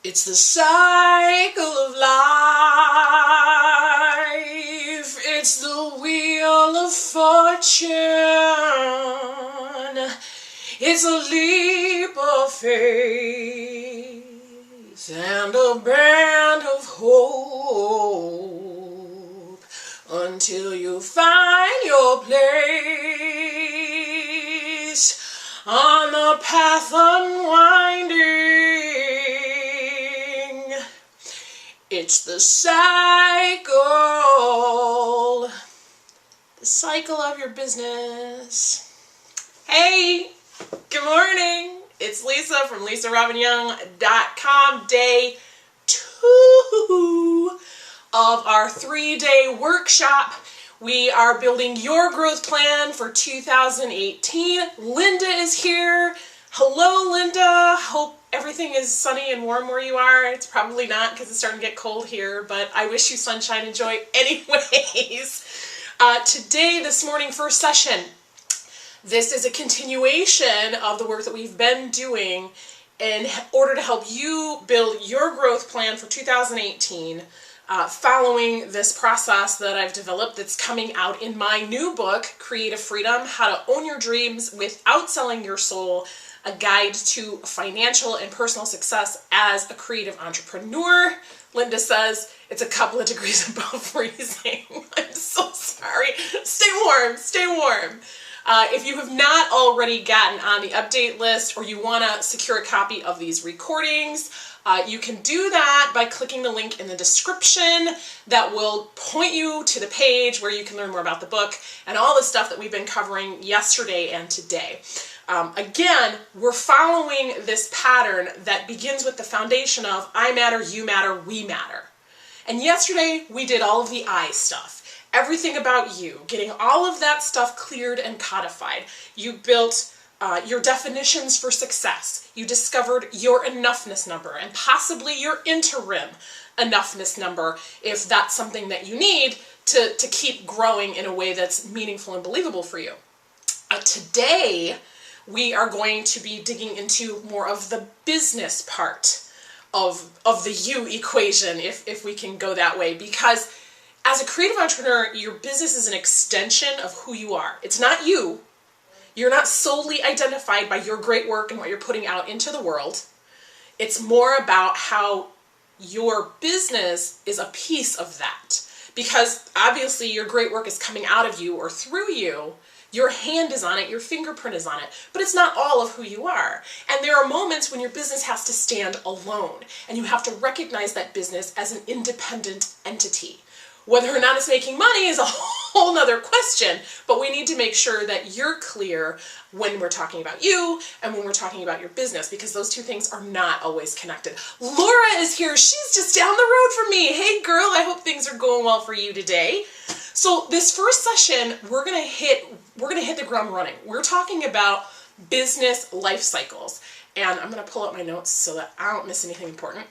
It's the cycle of life. It's the wheel of fortune. It's a leap of faith and a band of hope until you find your place on the path unwinding. It's the cycle of your business. Hey, good morning. It's Lisa from LisaRobbinYoung.com. Day 2 of our 3-day workshop. We are building your growth plan for 2018. Linda is here. Hello, Linda. Hope everything is sunny and warm where you are. It's probably not because it's starting to get cold here, but I wish you sunshine and joy anyways. Today, this morning, first session. This is a continuation of the work that we've been doing in order to help you build your growth plan for 2018. Following this process that I've developed that's coming out in my new book, Creative Freedom, How to Own Your Dreams Without Selling Your Soul, a guide to financial and personal success as a creative entrepreneur. Linda says it's a couple of degrees above freezing. I'm so sorry. Stay warm, stay warm. If you have not already gotten on the update list or you want to secure a copy of these recordings, you can do that by clicking the link in the description that will point you to the page where you can learn more about the book and all the stuff that we've been covering yesterday and today. Again, we're following this pattern that begins with the foundation of I matter, you matter, we matter. And yesterday we did all of the I stuff. Everything about you, getting all of that stuff cleared and codified. You built your definitions for success. You discovered your enoughness number and possibly your interim enoughness number if that's something that you need to keep growing in a way that's meaningful and believable for you. Today, we are going to be digging into more of the business part of the you equation, if we can go that way, because as a creative entrepreneur, your business is an extension of who you are. It's not you. You're not solely identified by your great work and what you're putting out into the world. It's more about how your business is a piece of that. Because obviously your great work is coming out of you or through you. Your hand is on it, your fingerprint is on it, but it's not all of who you are. And there are moments when your business has to stand alone, and you have to recognize that business as an independent entity. Whether or not it's making money is a whole nother question, but we need to make sure that you're clear when we're talking about you and when we're talking about your business, because those two things are not always connected. Laura is here. She's just down the road from me. Hey girl, I hope things are going well for you today. So this first session, we're gonna hit the ground running. We're talking about business life cycles. And I'm gonna pull up my notes so that I don't miss anything important.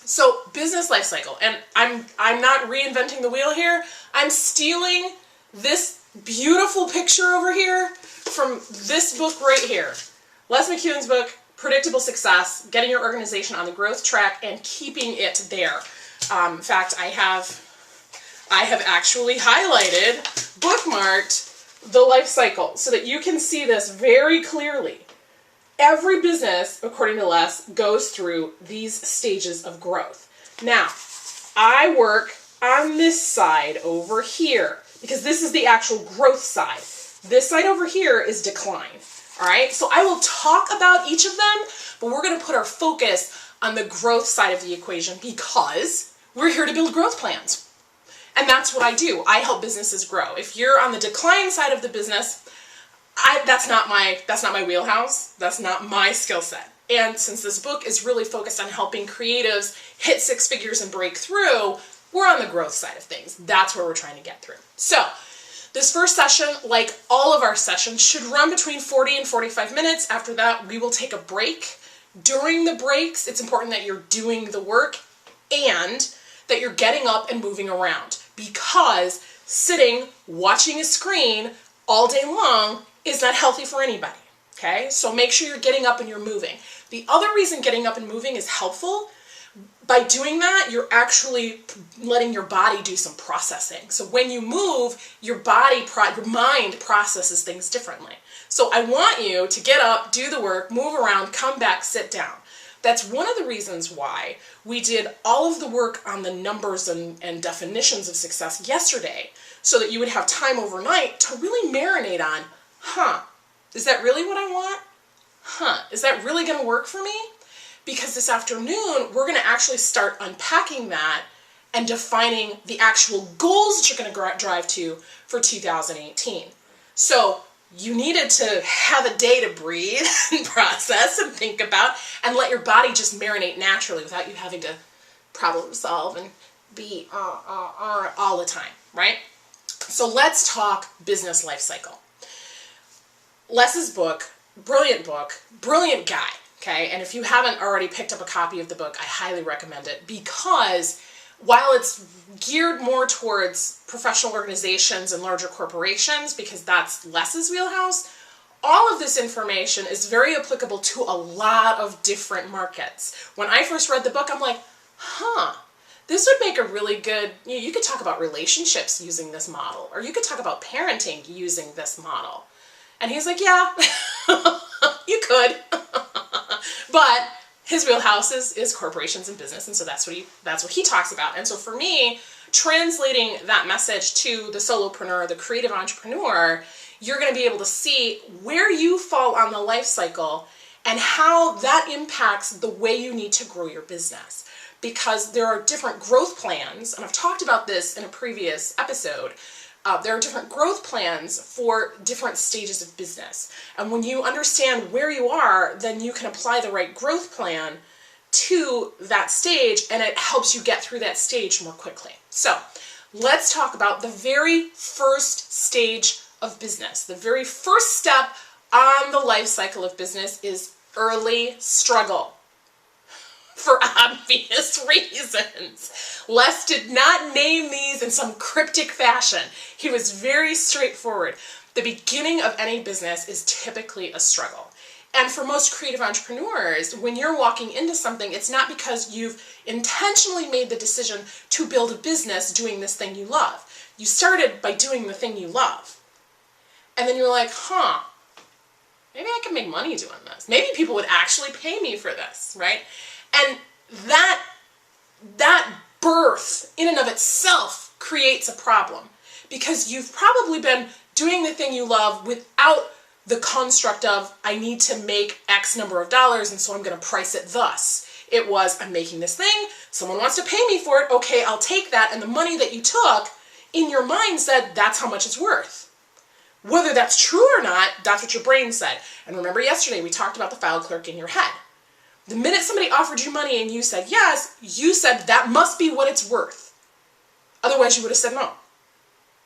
So business life cycle, and I'm not reinventing the wheel here. I'm stealing this beautiful picture over here from this book right here. Les McKeown's book, Predictable Success, Getting Your Organization on the Growth Track and Keeping It There. In fact, I have actually highlighted, bookmarked the life cycle so that you can see this very clearly. Every business, according to Les, goes through these stages of growth. Now, I work on this side over here because this is the actual growth side. This side over here is decline. All right, so I will talk about each of them, but we're going to put our focus on the growth side of the equation because we're here to build growth plans. And that's what I do. I help businesses grow. If you're on the decline side of the business, that's not my wheelhouse. That's not my skill set. And since this book is really focused on helping creatives hit 6 figures and break through, we're on the growth side of things. That's where we're trying to get through. So this first session, like all of our sessions, should run between 40 and 45 minutes. After that, we will take a break. During the breaks, it's important that you're doing the work and that you're getting up and moving around, because sitting, watching a screen all day long is not healthy for anybody, okay? So make sure you're getting up and you're moving. The other reason getting up and moving is helpful By doing that, you're actually letting your body do some processing. So when you move, your mind processes things differently. So I want you to get up, do the work, move around, come back, sit down. That's one of the reasons why we did all of the work on the numbers and definitions of success yesterday, so that you would have time overnight to really marinate on, is that really what I want? Is that really going to work for me? Because this afternoon, we're going to actually start unpacking that and defining the actual goals that you're going to drive to for 2018. So you needed to have a day to breathe and process and think about and let your body just marinate naturally without you having to problem solve and be all the time, right? So let's talk business life cycle. Les's book, brilliant guy, okay? And if you haven't already picked up a copy of the book, I highly recommend it, because while it's geared more towards professional organizations and larger corporations, because that's Les's wheelhouse, all of this information is very applicable to a lot of different markets. When I first read the book, I'm like, this would make a really good, you could talk about relationships using this model, or you could talk about parenting using this model. And he's like, yeah, you could. But his wheelhouse is corporations and business, and so that's what he talks about. And so for me, translating that message to the solopreneur, the creative entrepreneur, you're going to be able to see where you fall on the life cycle and how that impacts the way you need to grow your business. Because there are different growth plans, and I've talked about this in a previous episode. There are different growth plans for different stages of business. And when you understand where you are, then you can apply the right growth plan to that stage, and it helps you get through that stage more quickly. So let's talk about the very first stage of business. The very first step on the life cycle of business is early struggle. For obvious reasons. Les did not name these in some cryptic fashion. He was very straightforward. The beginning of any business is typically a struggle. And for most creative entrepreneurs, when you're walking into something, it's not because you've intentionally made the decision to build a business doing this thing you love. You started by doing the thing you love. And then you're like, maybe I can make money doing this. Maybe people would actually pay me for this, right? And that birth in and of itself creates a problem, because you've probably been doing the thing you love without the construct of, I need to make X number of dollars, and so I'm going to price it thus. It was, I'm making this thing, someone wants to pay me for it, okay, I'll take that, and the money that you took, in your mind said, that's how much it's worth. Whether that's true or not, that's what your brain said. And remember yesterday we talked about the file clerk in your head. The minute somebody offered you money and you said yes, you said that must be what it's worth. Otherwise you would have said no,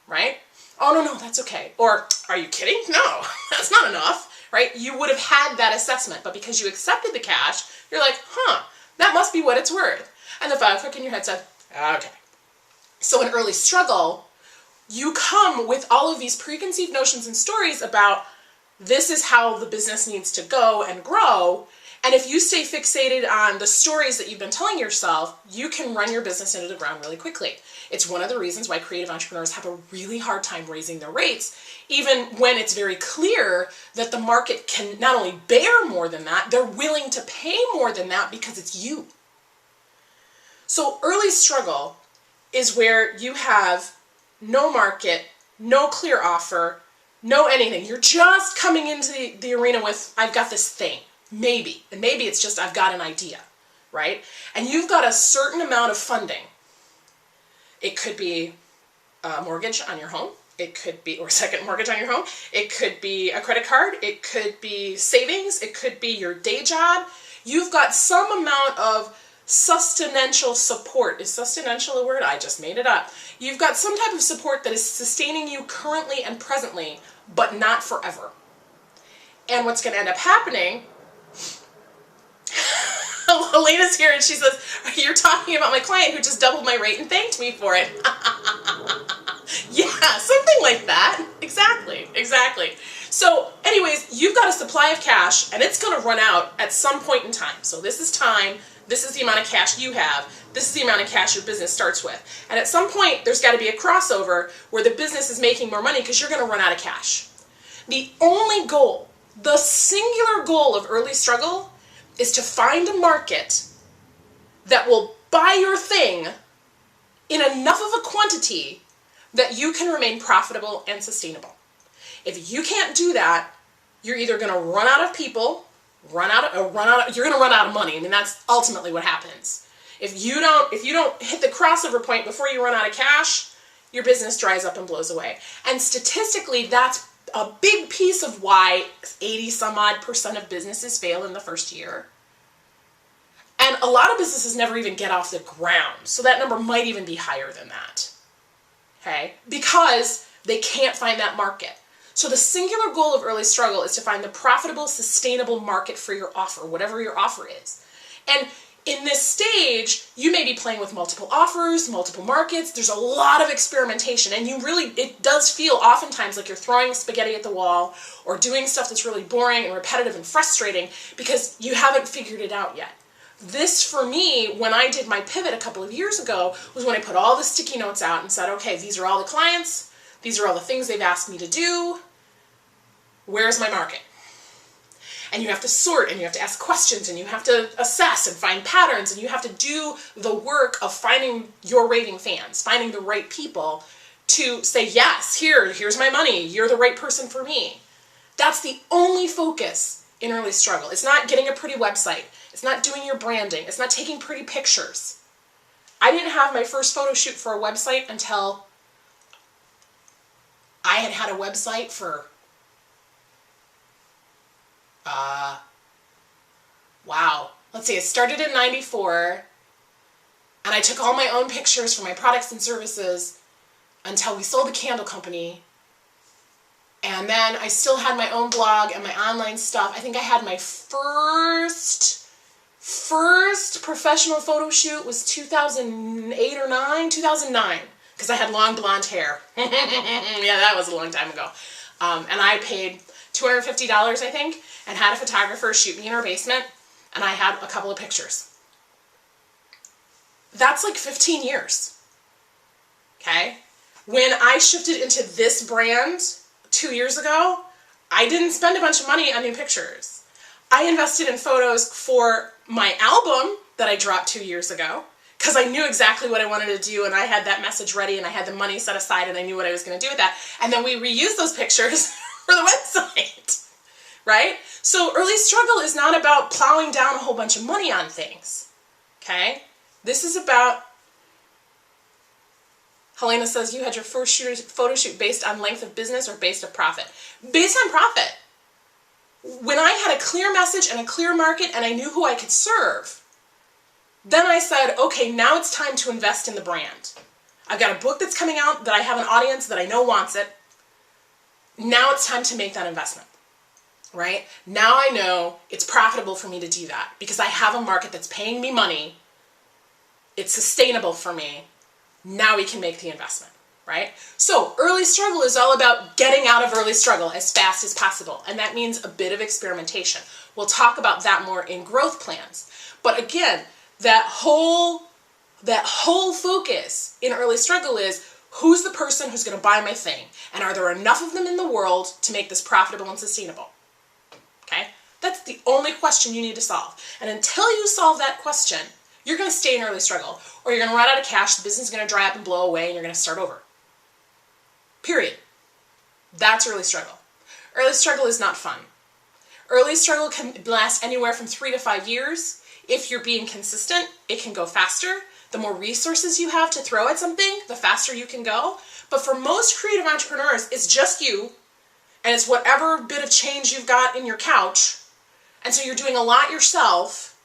right? Oh, no, that's okay. Or, are you kidding? No, that's not enough, right? You would have had that assessment, but because you accepted the cash, you're like, that must be what it's worth. And the file clerk in your head said, okay. So in early struggle, you come with all of these preconceived notions and stories about this is how the business needs to go and grow. And if you stay fixated on the stories that you've been telling yourself, you can run your business into the ground really quickly. It's one of the reasons why creative entrepreneurs have a really hard time raising their rates, even when it's very clear that the market can not only bear more than that, they're willing to pay more than that because it's you. So early struggle is where you have no market, no clear offer, no anything. You're just coming into the arena with, I've got this thing. Maybe. And maybe it's just, I've got an idea, right? And you've got a certain amount of funding. It could be a mortgage on your home. It could be, or second mortgage on your home. It could be a credit card. It could be savings. It could be your day job. You've got some amount of sustenential support. Is sustenential a word? I just made it up. You've got some type of support that is sustaining you currently and presently, but not forever. And what's going to end up happening, Elena's here and she says, you're talking about my client who just doubled my rate and thanked me for it. Yeah, something like that. Exactly. So anyways, you've got a supply of cash and it's going to run out at some point in time. So this is time This is the amount of cash you have. This is the amount of cash your business starts with. And at some point, there's got to be a crossover where the business is making more money because you're going to run out of cash. The only goal, the singular goal of early struggle is to find a market that will buy your thing in enough of a quantity that you can remain profitable and sustainable. If you can't do that, you're either going to run out of people, you're going to run out of money. I mean, that's ultimately what happens. If you don't hit the crossover point before you run out of cash, your business dries up and blows away. And statistically, that's a big piece of why 80% of businesses fail in the first year. And a lot of businesses never even get off the ground. So that number might even be higher than that. Okay? Because they can't find that market. So the singular goal of early struggle is to find the profitable, sustainable market for your offer, whatever your offer is. And in this stage, you may be playing with multiple offers, multiple markets. There's a lot of experimentation, and it does feel oftentimes like you're throwing spaghetti at the wall or doing stuff that's really boring and repetitive and frustrating because you haven't figured it out yet. This, for me, when I did my pivot a couple of years ago, was when I put all the sticky notes out and said, okay, these are all the clients, these are all the things they've asked me to do, where's my market? And you have to sort, and you have to ask questions, and you have to assess and find patterns, and you have to do the work of finding your raving fans, finding the right people to say, yes, here's my money, you're the right person for me. That's the only focus in early struggle. It's not getting a pretty website. It's not doing your branding. It's not taking pretty pictures. I didn't have my first photo shoot for a website until I had a website for wow. Let's see, it started in 94, and I took all my own pictures for my products and services until we sold the candle company. And then I still had my own blog and my online stuff. I think I had my first professional photo shoot was 2008 or 2009, because I had long blonde hair. Yeah, that was a long time ago. And I paid $250, I think, and had a photographer shoot me in her basement, and I had a couple of pictures. That's like 15 years. Okay? When I shifted into this brand 2 years ago, I didn't spend a bunch of money on new pictures. I invested in photos for my album that I dropped 2 years ago, because I knew exactly what I wanted to do, and I had that message ready, and I had the money set aside, and I knew what I was going to do with that. And then we reused those pictures for the website. Right? So early struggle is not about plowing down a whole bunch of money on things. Okay? This is about, Helena says, you had your first photo shoot based on length of business or based on profit? Based on profit. When I had a clear message and a clear market and I knew who I could serve, then I said, okay, now it's time to invest in the brand. I've got a book that's coming out that I have an audience that I know wants it. Now it's time to make that investment. Right? Now I know it's profitable for me to do that because I have a market that's paying me money. It's sustainable for me. Now we can make the investment, right? So early struggle is all about getting out of early struggle as fast as possible. And that means a bit of experimentation. We'll talk about that more in growth plans. But again, that whole focus in early struggle is, who's the person who's going to buy my thing? And are there enough of them in the world to make this profitable and sustainable? Okay? That's the only question you need to solve. And until you solve that question, you're going to stay in early struggle, or you're going to run out of cash, the business is going to dry up and blow away, and you're going to start over. Period. That's early struggle. Early struggle is not fun. Early struggle can last anywhere from 3 to 5 years. If you're being consistent, it can go faster. The more resources you have to throw at something, the faster you can go. But for most creative entrepreneurs, it's just you, and it's whatever bit of change you've got in your couch. And so you're doing a lot yourself,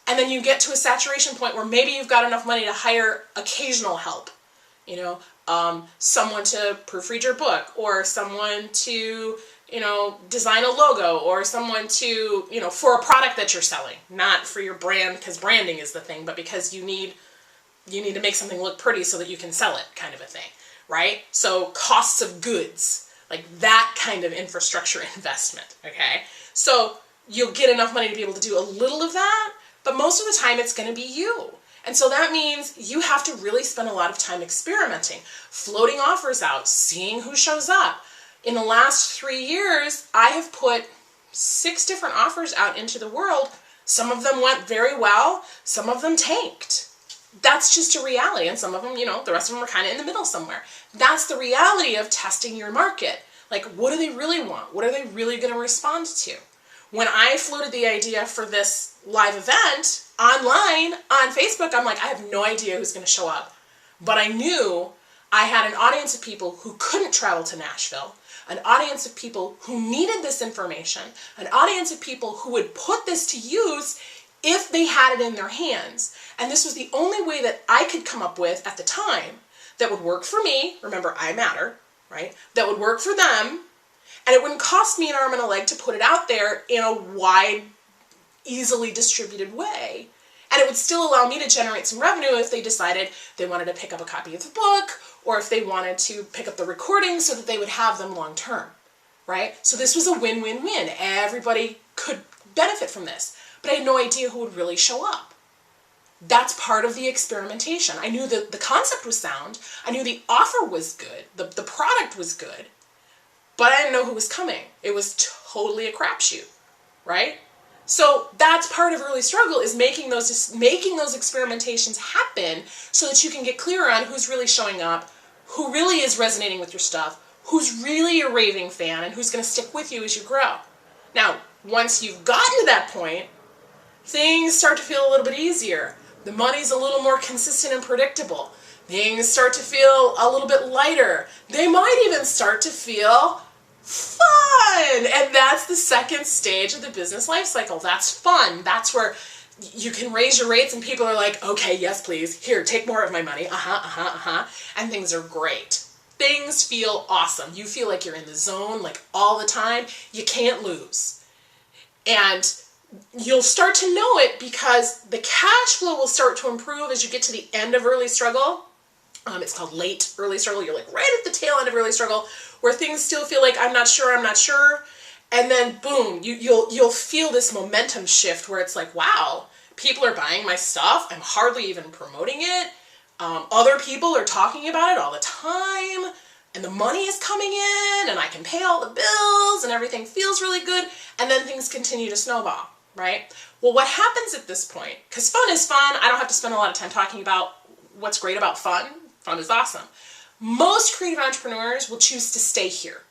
and then you get to a saturation point where maybe you've got enough money to hire occasional help. Someone to proofread your book, or someone to, design a logo, or someone to, for a product that you're selling, not for your brand, because branding is the thing, but because you need to make something look pretty so that you can sell it, kind of a thing, right? So costs of goods, like that kind of infrastructure investment, okay? So you'll get enough money to be able to do a little of that, but most of the time it's going to be you. And so that means you have to really spend a lot of time experimenting, floating offers out, seeing who shows up. In the last 3 years, I have put 6 different offers out into the world. Some of them went very well, some of them tanked. That's just a reality. And some of them, the rest of them are kind of in the middle somewhere. That's the reality of testing your market. Like, what do they really want? What are they really going to respond to? When I floated the idea for this live event online on Facebook, I'm like, I have no idea who's going to show up. But I knew I had an audience of people who couldn't travel to Nashville, an audience of people who needed this information, an audience of people who would put this to use if they had it in their hands. And this was the only way that I could come up with at the time that would work for me. Remember, I matter, right? That would work for them. And it wouldn't cost me an arm and a leg to put it out there in a wide, easily distributed way. And it would still allow me to generate some revenue if they decided they wanted to pick up a copy of the book, or if they wanted to pick up the recordings so that they would have them long term, right? So this was a win-win-win. Everybody could benefit from this, but I had no idea who would really show up. That's part of the experimentation. I knew that the concept was sound. I knew the offer was good. The product was good. But I didn't know who was coming. It was totally a crapshoot, right? So that's part of early struggle, is making those experimentations happen so that you can get clear on who's really showing up, who really is resonating with your stuff, who's really a raving fan, and who's going to stick with you as you grow. Now, once you've gotten to that point, things start to feel a little bit easier. The money's a little more consistent and predictable. Things start to feel a little bit lighter. They might even start to feel fun. And that's the second stage of the business life cycle. That's fun. That's where you can raise your rates and people are like, okay, yes, please. Here, take more of my money. And things are great. Things feel awesome. You feel like you're in the zone, like all the time. You can't lose. And you'll start to know it because the cash flow will start to improve as you get to the end of early struggle. It's called late early struggle. You're like right at the tail end of early struggle, where things still feel like I'm not sure. And then boom, you'll feel this momentum shift where it's like, wow, people are buying my stuff. I'm hardly even promoting it. Other people are talking about it all the time, and the money is coming in, and I can pay all the bills, and everything feels really good. And then things continue to snowball, right? Well, what happens at this point? Because fun is fun. I don't have to spend a lot of time talking about what's great about fun. Fun is awesome. Most creative entrepreneurs will choose to stay here.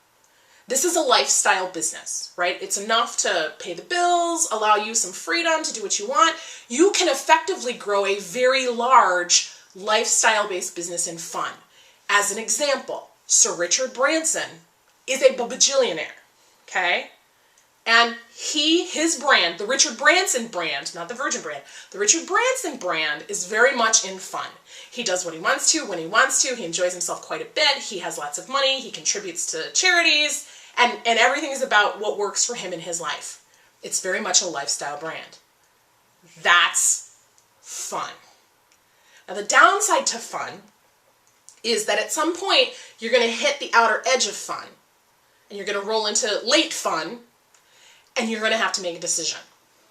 This is a lifestyle business, right? It's enough to pay the bills, allow you some freedom to do what you want. You can effectively grow a very large lifestyle-based business in fun. As an example, Sir Richard Branson is a bajillionaire, okay? And his brand, the Richard Branson brand, not the Virgin brand, the Richard Branson brand is very much in fun. He does what he wants to, when he wants to. He enjoys himself quite a bit. He has lots of money. He contributes to charities. And everything is about what works for him in his life. It's very much a lifestyle brand. That's fun. Now, the downside to fun is that at some point, you're going to hit the outer edge of fun. And you're going to roll into late fun. And you're going to have to make a decision.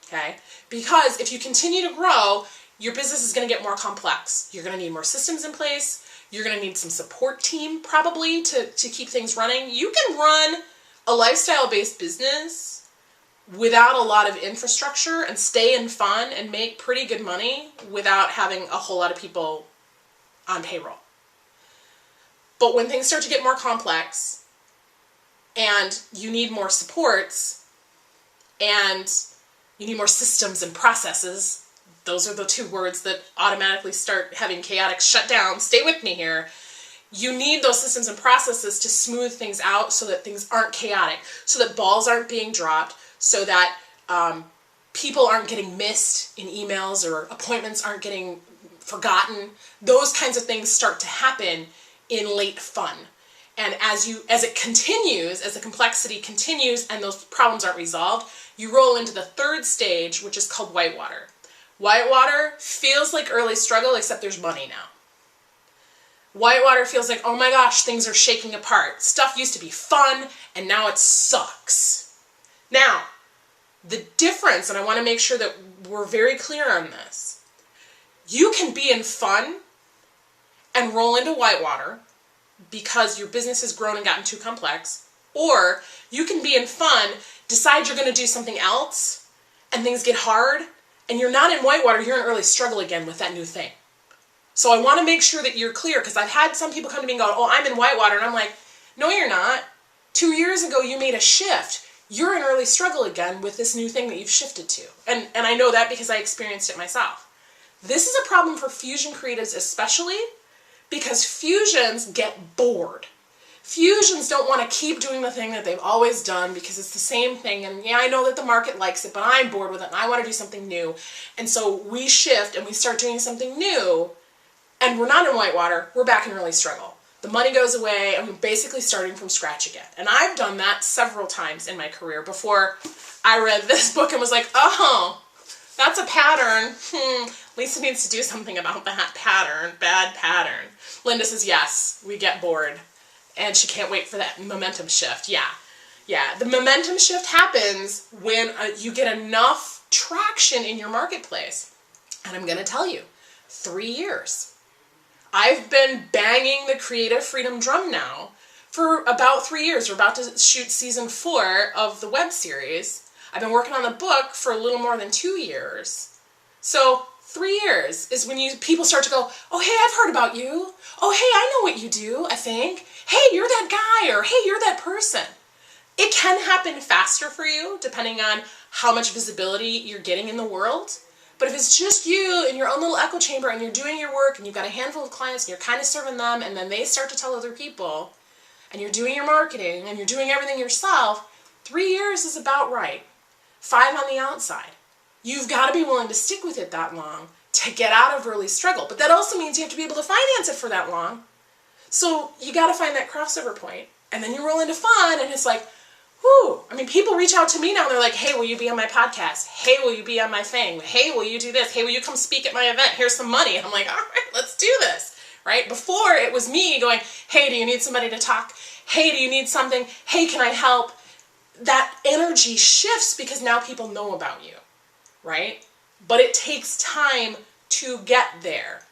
Okay? Because if you continue to grow, your business is going to get more complex. You're going to need more systems in place. You're going to need some support team probably to keep things running. You can run a lifestyle-based business without a lot of infrastructure and stay in fun and make pretty good money without having a whole lot of people on payroll. But when things start to get more complex and you need more supports and you need more systems and processes, those are the 2 words that automatically start having chaotic shutdown. Stay with me here. You need those systems and processes to smooth things out so that things aren't chaotic, so that balls aren't being dropped, so that people aren't getting missed in emails or appointments aren't getting forgotten. Those kinds of things start to happen in late fun. And as it continues, as the complexity continues and those problems aren't resolved, you roll into the 3rd stage, which is called whitewater. Whitewater feels like early struggle, except there's money now. Whitewater feels like, oh my gosh, things are shaking apart. Stuff used to be fun, and now it sucks. Now, the difference, and I want to make sure that we're very clear on this. You can be in fun and roll into whitewater because your business has grown and gotten too complex, or you can be in fun, decide you're going to do something else, and things get hard, and you're not in whitewater, you're in early struggle again with that new thing. So I want to make sure that you're clear, because I've had some people come to me and go, oh, I'm in whitewater, and I'm like, no, you're not. 2 years ago, you made a shift. You're in early struggle again with this new thing that you've shifted to. And I know that because I experienced it myself. This is a problem for fusion creatives especially, because fusions get bored. Fusions don't want to keep doing the thing that they've always done because it's the same thing, and yeah, I know that the market likes it, but I'm bored with it and I want to do something new. And so we shift and we start doing something new, and we're not in whitewater, we're back in early struggle. The money goes away and we're basically starting from scratch again. And I've done that several times in my career before I read this book and was like, oh, that's a pattern. Lisa needs to do something about that pattern, bad pattern. Linda says, yes, we get bored. And she can't wait for that momentum shift. Yeah. The momentum shift happens when you get enough traction in your marketplace. And I'm going to tell you, 3 years. I've been banging the creative freedom drum now for about 3 years. We're about to shoot season 4 of the web series. I've been working on the book for a little more than 2 years. So 3 years is when people start to go, oh, hey, I've heard about you. Oh, hey, I know what you do, I think. Hey, you're that guy, or hey, you're that person. It can happen faster for you depending on how much visibility you're getting in the world. But if it's just you in your own little echo chamber and you're doing your work and you've got a handful of clients and you're kind of serving them, and then they start to tell other people, and you're doing your marketing and you're doing everything yourself, 3 years is about right. 5 on the outside. You've got to be willing to stick with it that long to get out of early struggle. But that also means you have to be able to finance it for that long. So you got to find that crossover point. And then you roll into fun and it's like, whew. I mean, people reach out to me now and they're like, hey, will you be on my podcast? Hey, will you be on my thing? Hey, will you do this? Hey, will you come speak at my event? Here's some money. And I'm like, all right, let's do this, right? Before it was me going, hey, do you need somebody to talk? Hey, do you need something? Hey, can I help? That energy shifts because now people know about you, right? But it takes time to get there.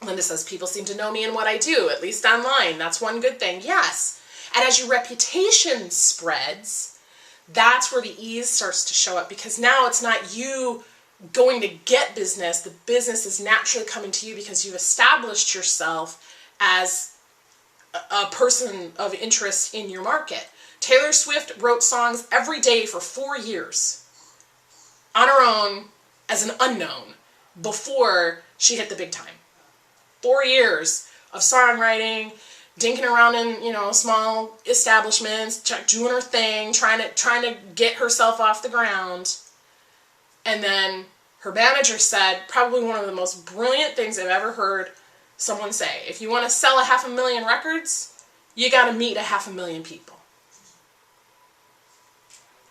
Linda says, people seem to know me and what I do, at least online. That's one good thing. Yes. And as your reputation spreads, that's where the ease starts to show up, because now it's not you going to get business. The business is naturally coming to you because you've established yourself as a person of interest in your market. Taylor Swift wrote songs every day for 4 years on her own as an unknown before she hit the big time. 4 years of songwriting, dinking around in, small establishments, doing her thing, trying to get herself off the ground. And then her manager said, probably one of the most brilliant things I've ever heard someone say, if you want to sell 500,000 records, you got to meet 500,000 people.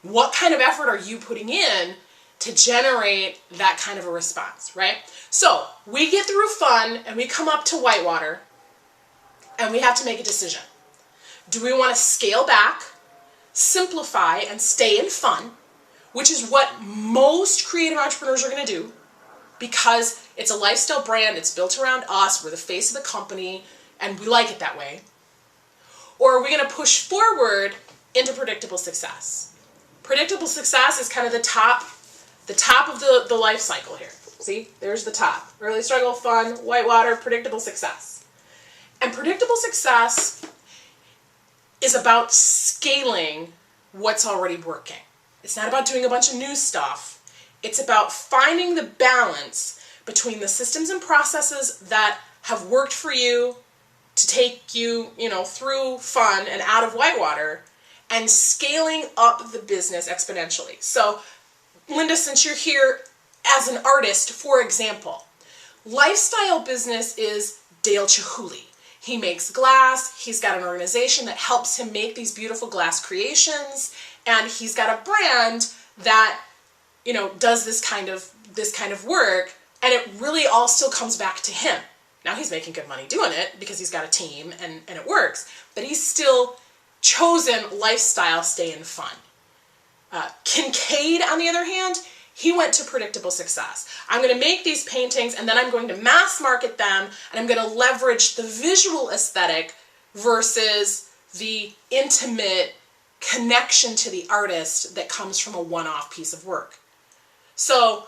What kind of effort are you putting in to generate that kind of a response, right? So we get through fun and we come up to whitewater and we have to make a decision. Do we want to scale back, simplify, and stay in fun, which is what most creative entrepreneurs are going to do because it's a lifestyle brand, it's built around us, we're the face of the company, and we like it that way? Or are we going to push forward into predictable success? Predictable success is kind of the top of the life cycle here. See, there's the top. Early struggle, fun, whitewater, predictable success. And predictable success is about scaling what's already working. It's not about doing a bunch of new stuff. It's about finding the balance between the systems and processes that have worked for you to take you, through fun and out of whitewater, and scaling up the business exponentially. So, Linda, since you're here as an artist, for example, lifestyle business is Dale Chihuly. He makes glass, he's got an organization that helps him make these beautiful glass creations, and he's got a brand that, does this kind of work, and it really all still comes back to him. Now he's making good money doing it because he's got a team and it works, but he's still chosen lifestyle, stay in fun. Kincaid, on the other hand, He went to predictable success. I'm going to make these paintings and then I'm going to mass market them and I'm going to leverage the visual aesthetic versus the intimate connection to the artist that comes from a one-off piece of work. So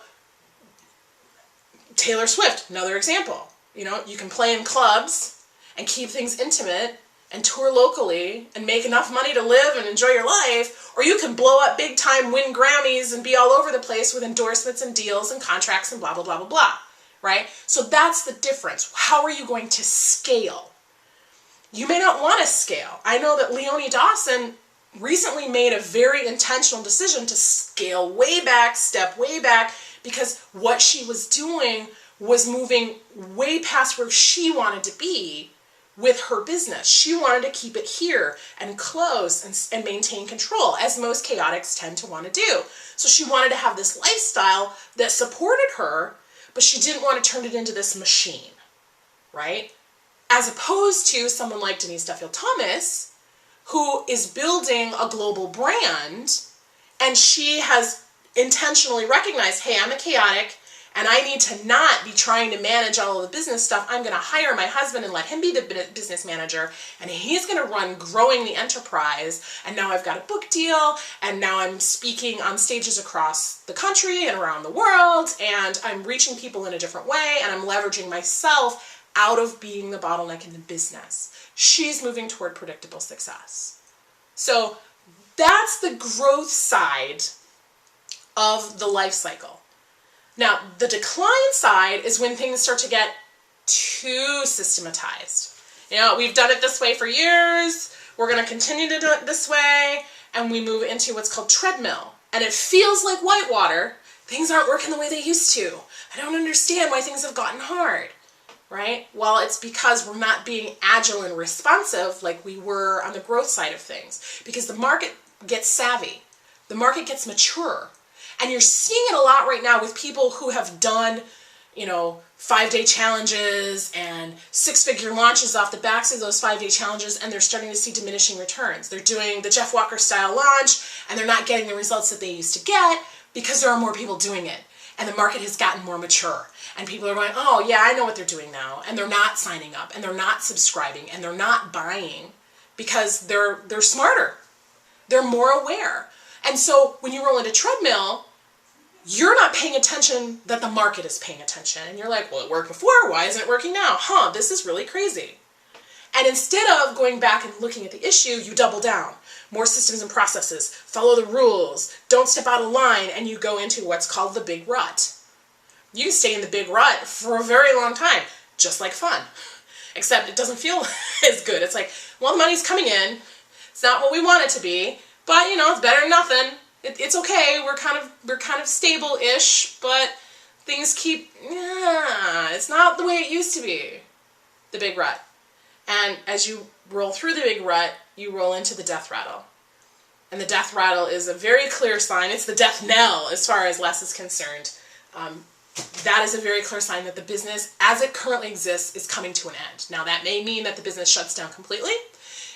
Taylor Swift, another example. You know, you can play in clubs and keep things intimate and tour locally and make enough money to live and enjoy your life, or you can blow up big time, win Grammys, and be all over the place with endorsements and deals and contracts and blah, blah, blah, blah, blah, right? So that's the difference. How are you going to scale? You may not want to scale. I know that Leonie Dawson recently made a very intentional decision to scale way back, step way back, because what she was doing was moving way past where she wanted to be with her business. She wanted to keep it here and close and maintain control, as most chaotics tend to want to do. So she wanted to have this lifestyle that supported her, but she didn't want to turn it into this machine, right? As opposed to someone like Denise Duffield-Thomas, who is building a global brand, and she has intentionally recognized, hey, I'm a chaotic, and I need to not be trying to manage all of the business stuff. I'm going to hire my husband and let him be the business manager, and he's going to run growing the enterprise. And now I've got a book deal, and now I'm speaking on stages across the country and around the world, and I'm reaching people in a different way, and I'm leveraging myself out of being the bottleneck in the business. She's moving toward predictable success. So that's the growth side of the life cycle. Now, the decline side is when things start to get too systematized. You know, we've done it this way for years, we're going to continue to do it this way, and we move into what's called treadmill. And it feels like whitewater. Things aren't working the way they used to. I don't understand why things have gotten hard, right? Well, it's because we're not being agile and responsive like we were on the growth side of things. Because the market gets savvy. The market gets mature. And you're seeing it a lot right now with people who have done, 5-day challenges and 6-figure launches off the backs of those 5-day challenges, and they're starting to see diminishing returns. They're doing the Jeff Walker style launch, and they're not getting the results that they used to get because there are more people doing it. And the market has gotten more mature. And people are going, oh yeah, I know what they're doing now. And they're not signing up, and they're not subscribing, and they're not buying because they're smarter. They're more aware. And so when you roll into treadmill, you're not paying attention that the market is paying attention. And you're like, well, it worked before. Why isn't it working now? This is really crazy. And instead of going back and looking at the issue, you double down. More systems and processes. Follow the rules. Don't step out of line. And you go into what's called the big rut. You can stay in the big rut for a very long time, just like fun. Except it doesn't feel as good. It's like, well, the money's coming in. It's not what we want it to be. But, it's better than nothing. It's okay. We're kind of stable-ish, but things keep, it's not the way it used to be. The big rut. And as you roll through the big rut, you roll into the death rattle. And the death rattle is a very clear sign. It's the death knell as far as Les is concerned. That is a very clear sign that the business, as it currently exists, is coming to an end. Now, that may mean that the business shuts down completely.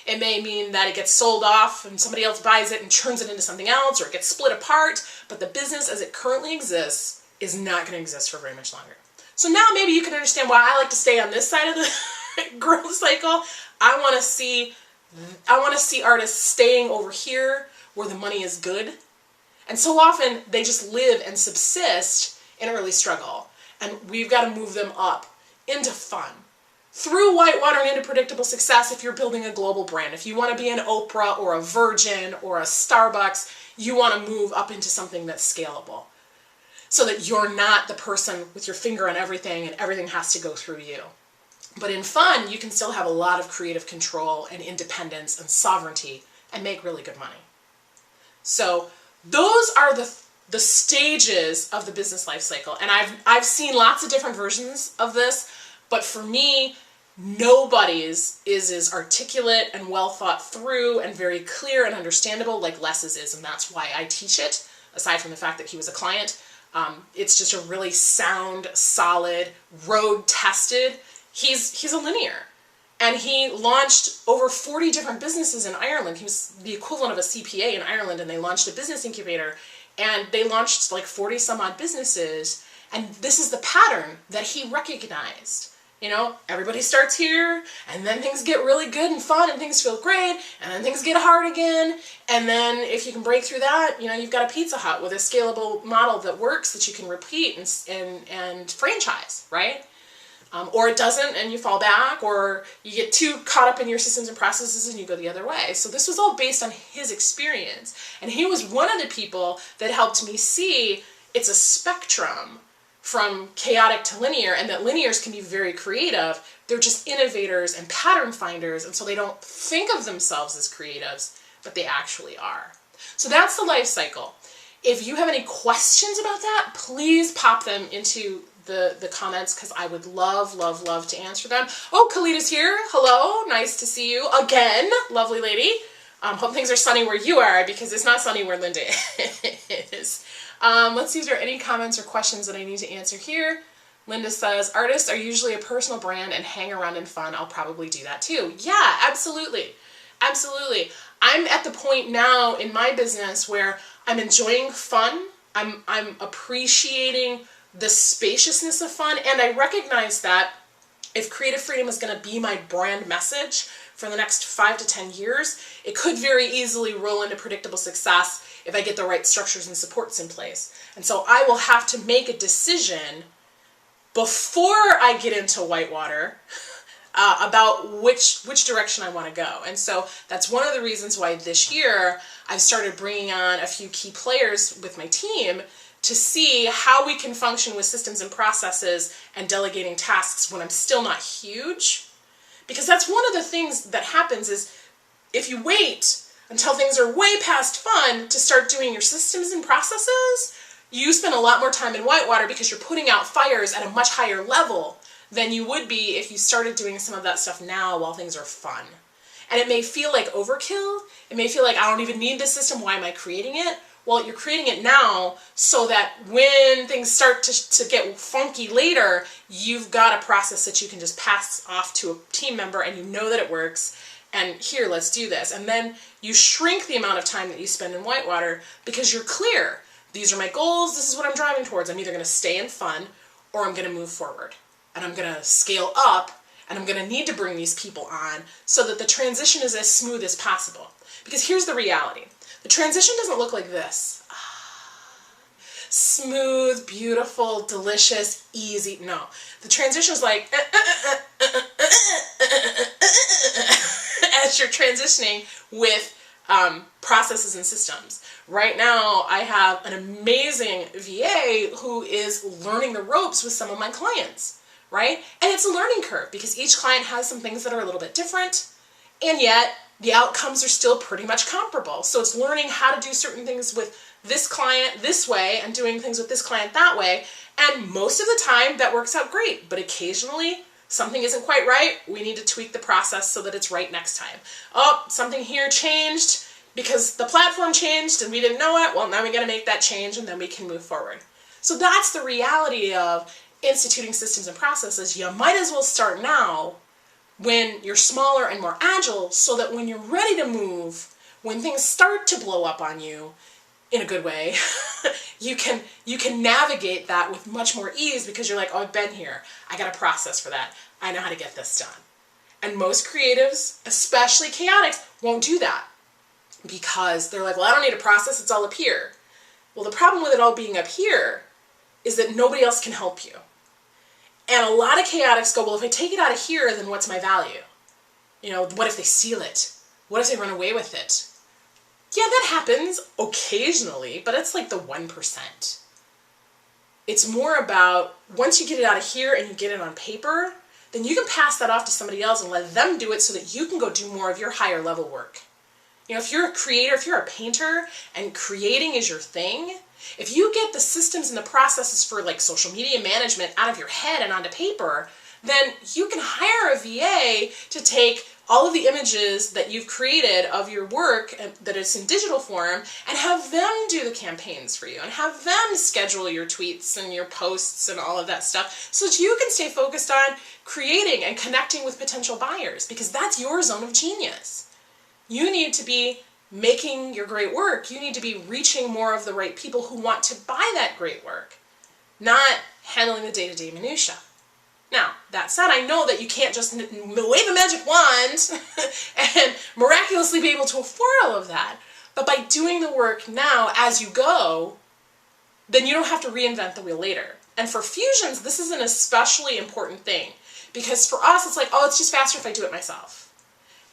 It may mean that it gets sold off and somebody else buys it and turns it into something else, or it gets split apart, but the business as it currently exists is not going to exist for very much longer. So now maybe you can understand why I like to stay on this side of the growth cycle. I want to see artists staying over here where the money is good. And so often they just live and subsist in early struggle. And we've got to move them up into fun. Through whitewater and into predictable success if you're building a global brand. If you want to be an Oprah or a Virgin or a Starbucks, you want to move up into something that's scalable. So that you're not the person with your finger on everything and everything has to go through you. But in fun, you can still have a lot of creative control and independence and sovereignty and make really good money. So those are the stages of the business life cycle. And I've seen lots of different versions of this, but for me, nobody's is as articulate and well thought through and very clear and understandable like Les's is, and that's why I teach it, aside from the fact that he was a client. It's just a really sound, solid, road-tested. He's a linear. And he launched over 40 different businesses in Ireland. He was the equivalent of a CPA in Ireland, and they launched a business incubator and they launched like 40 some odd businesses. And this is the pattern that he recognized. You know, everybody starts here, and then things get really good and fun, and things feel great, and then things get hard again. And then if you can break through that, you know, you've got a Pizza Hut with a scalable model that works, that you can repeat and franchise, right? Or it doesn't, and you fall back, or you get too caught up in your systems and processes and you go the other way. So this was all based on his experience. And he was one of the people that helped me see it's a spectrum from chaotic to linear, and that linears can be very creative. They're just innovators and pattern finders, and so they don't think of themselves as creatives, but they actually are. So that's the life cycle. If you have any questions about that, please pop them into the comments, because I would love, love, love to answer them. Oh, Kalita's here. Hello. Nice to see you again. Lovely lady. Hope things are sunny where you are, because it's not sunny where Linda is. Let's see if there are any comments or questions that I need to answer here. Linda says, artists are usually a personal brand and hang around in fun. I'll probably do that too. Yeah, absolutely. Absolutely. I'm at the point now in my business where I'm enjoying fun. I'm appreciating the spaciousness of fun, and I recognize that if creative freedom is going to be my brand message for the next 5 to 10 years, it could very easily roll into predictable success if I get the right structures and supports in place. And so I will have to make a decision before I get into whitewater about which direction I want to go. And so that's one of the reasons why this year I've started bringing on a few key players with my team to see how we can function with systems and processes and delegating tasks when I'm still not huge. Because that's one of the things that happens is if you wait until things are way past fun to start doing your systems and processes, you spend a lot more time in whitewater because you're putting out fires at a much higher level than you would be if you started doing some of that stuff now while things are fun. And it may feel like overkill. It may feel like I don't even need this system. Why am I creating it? Well, you're creating it now so that when things start to get funky later, you've got a process that you can just pass off to a team member and you know that it works. And here, let's do this. And then you shrink the amount of time that you spend in whitewater because you're clear. These are my goals. This is what I'm driving towards. I'm either going to stay in fun or I'm going to move forward. And I'm going to scale up, and I'm going to need to bring these people on so that the transition is as smooth as possible. Because here's the reality. The transition doesn't look like this. Smooth, beautiful, delicious, easy. No. The transition is like as you're transitioning with processes and systems. Right now, I have an amazing VA who is learning the ropes with some of my clients, right? And it's a learning curve because each client has some things that are a little bit different, and yet the outcomes are still pretty much comparable. So it's learning how to do certain things with this client this way and doing things with this client that way. And most of the time that works out great, but occasionally something isn't quite right. We need to tweak the process so that it's right next time. Oh, something here changed because the platform changed and we didn't know it. Well, now we got to make that change and then we can move forward. So that's the reality of instituting systems and processes. You might as well start now when you're smaller and more agile so that when you're ready to move, when things start to blow up on you in a good way, you can navigate that with much more ease because you're like, oh, I've been here. I got a process for that. I know how to get this done. And most creatives, especially chaotics, won't do that because they're like, well, I don't need a process. It's all up here. Well, the problem with it all being up here is that nobody else can help you. And a lot of chaotics go, well, if I take it out of here, then what's my value? You know, what if they steal it? What if they run away with it? Yeah, that happens occasionally, but it's like the 1%. It's more about once you get it out of here and you get it on paper, then you can pass that off to somebody else and let them do it so that you can go do more of your higher level work. You know, if you're a creator, if you're a painter and creating is your thing, if you get the systems and the processes for like social media management out of your head and onto paper, then you can hire a VA to take all of the images that you've created of your work that is in digital form and have them do the campaigns for you and have them schedule your tweets and your posts and all of that stuff so that you can stay focused on creating and connecting with potential buyers because that's your zone of genius. You need to be making your great work, you need to be reaching more of the right people who want to buy that great work, not handling the day-to-day minutia. Now, that said, I know that you can't just wave a magic wand and miraculously be able to afford all of that. But by doing the work now as you go, then you don't have to reinvent the wheel later. And for fusions, this is an especially important thing, because for us, it's like, oh, it's just faster if I do it myself.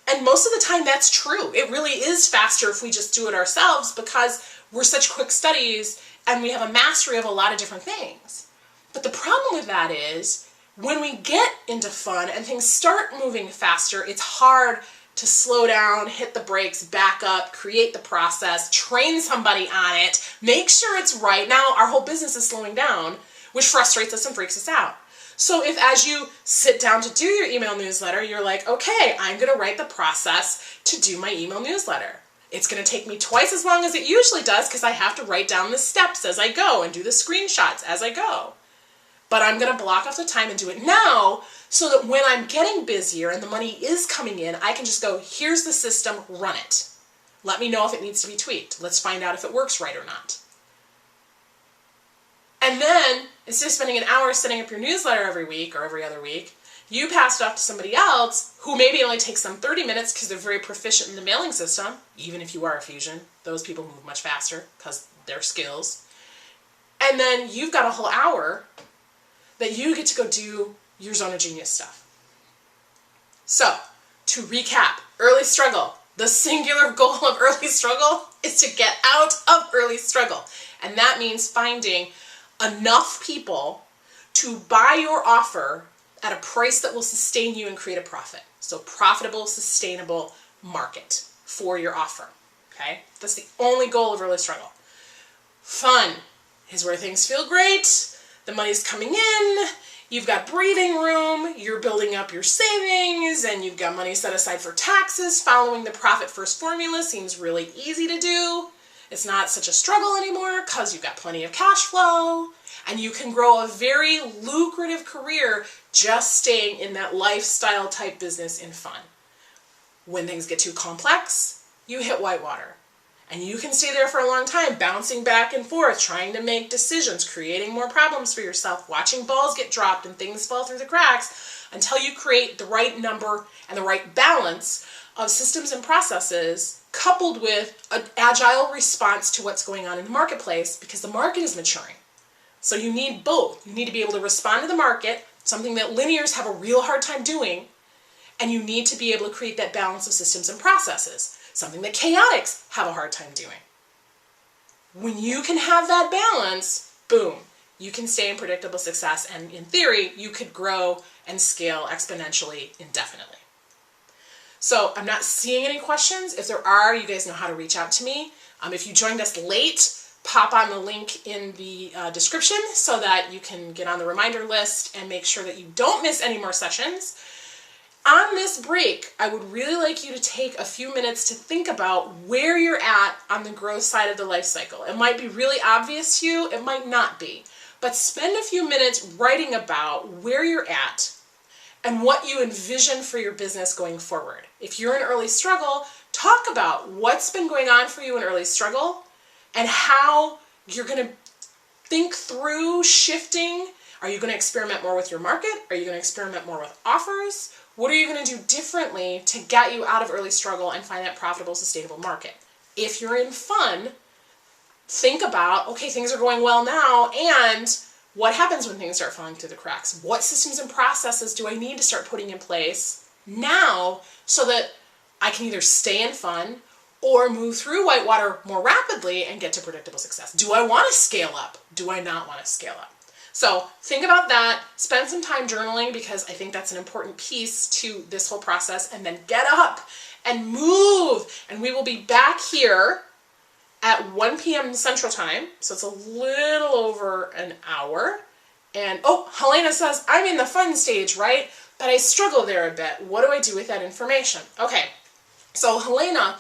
And most of the time that's true. It really is faster if we just do it ourselves, because we're such quick studies and we have a mastery of a lot of different things. But the problem with that is, when we get into fun and things start moving faster, it's hard to slow down, hit the brakes, back up, create the process, train somebody on it, make sure it's right. Now our whole business is slowing down, which frustrates us and freaks us out. So if as you sit down to do your email newsletter, you're like, okay, I'm going to write the process to do my email newsletter. It's going to take me twice as long as it usually does because I have to write down the steps as I go and do the screenshots as I go. But I'm going to block off the time and do it now so that when I'm getting busier and the money is coming in, I can just go, here's the system, run it. Let me know if it needs to be tweaked. Let's find out if it works right or not. And then, instead of spending an hour setting up your newsletter every week or every other week, you pass it off to somebody else who maybe only takes them 30 minutes because they're very proficient in the mailing system. Even if you are a fusion, those people move much faster because they're skills. And then you've got a whole hour that you get to go do your zone of genius stuff. So, to recap, early struggle. The singular goal of early struggle is to get out of early struggle. And that means finding enough people to buy your offer at a price that will sustain you and create a profit. So profitable, sustainable market for your offer. Okay? That's the only goal of early struggle. Fun is where things feel great. The money's coming in, you've got breathing room, you're building up your savings, and you've got money set aside for taxes. Following the profit first formula seems really easy to do. It's not such a struggle anymore because you've got plenty of cash flow, and you can grow a very lucrative career just staying in that lifestyle type business in fun. When things get too complex, you hit whitewater. And you can stay there for a long time, bouncing back and forth, trying to make decisions, creating more problems for yourself, watching balls get dropped and things fall through the cracks until you create the right number and the right balance of systems and processes coupled with an agile response to what's going on in the marketplace, because the market is maturing. So you need both. You need to be able to respond to the market, something that linears have a real hard time doing, and you need to be able to create that balance of systems and processes, something that chaotics have a hard time doing. When you can have that balance, boom, you can stay in predictable success, and in theory, you could grow and scale exponentially indefinitely. So I'm not seeing any questions. If there are, you guys know how to reach out to me. If you joined us late, pop on the link in the description so that you can get on the reminder list and make sure that you don't miss any more sessions. On this break, I would really like you to take a few minutes to think about where you're at on the growth side of the life cycle. It might be really obvious to you, it might not be, but spend a few minutes writing about where you're at and what you envision for your business going forward. If you're in early struggle, talk about what's been going on for you in early struggle and how you're going to think through shifting. Are you going to experiment more with your market? Are you going to experiment more with offers? What are you going to do differently to get you out of early struggle and find that profitable, sustainable market? If you're in fun, think about, okay, things are going well now, and what happens when things start falling through the cracks? What systems and processes do I need to start putting in place now so that I can either stay in fun or move through whitewater more rapidly and get to predictable success? Do I want to scale up? Do I not want to scale up? So think about that, spend some time journaling, because I think that's an important piece to this whole process, and then get up and move. And we will be back here at 1 p.m. Central Time, so it's a little over an hour. And oh, Helena says, I'm in the fun stage, right? But I struggle there a bit. What do I do with that information? Okay, so Helena,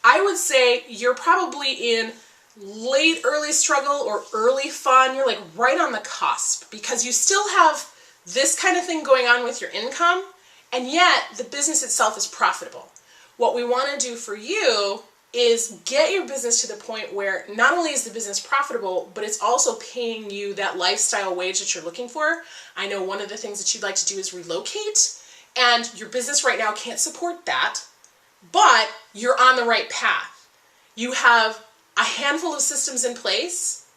I would say you're probably in late early struggle or early fun. You're like right on the cusp, because you still have this kind of thing going on with your income, and yet the business itself is profitable. What we want to do for you is get your business to the point where not only is the business profitable, but it's also paying you that lifestyle wage that you're looking for. I know one of the things that you'd like to do is relocate, and your business right now can't support that, but you're on the right path. You have a handful of systems in place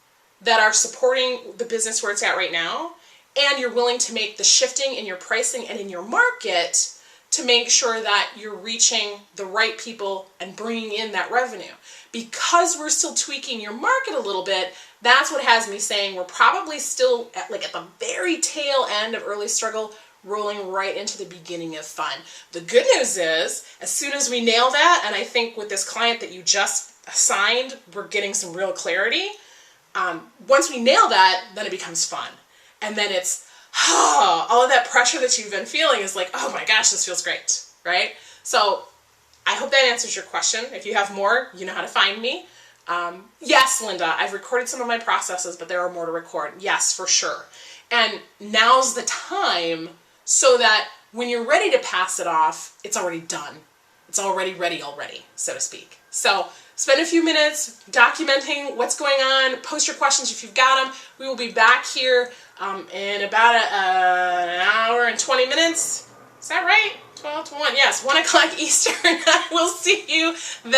that are supporting the business where it's at right now, and you're willing to make the shifting in your pricing and in your market to make sure that you're reaching the right people and bringing in that revenue. Because we're still tweaking your market a little bit, that's what has me saying we're probably still at the very tail end of early struggle, rolling right into the beginning of fun. The good news is, as soon as we nail that, and I think with this client that you just assigned, we're getting some real clarity. Once we nail that, then it becomes fun. And then it's, all of that pressure that you've been feeling is like, oh my gosh, this feels great, right? So I hope that answers your question. If you have more, you know how to find me. Yes, Linda, I've recorded some of my processes, but there are more to record. Yes, for sure. And now's the time so that when you're ready to pass it off, it's already done. It's already ready already, so to speak. So spend a few minutes documenting what's going on. Post your questions if you've got them. We will be back here in about an hour and 20 minutes. Is that right? 12 to 1. Yes, 1 o'clock Eastern. I will see you then.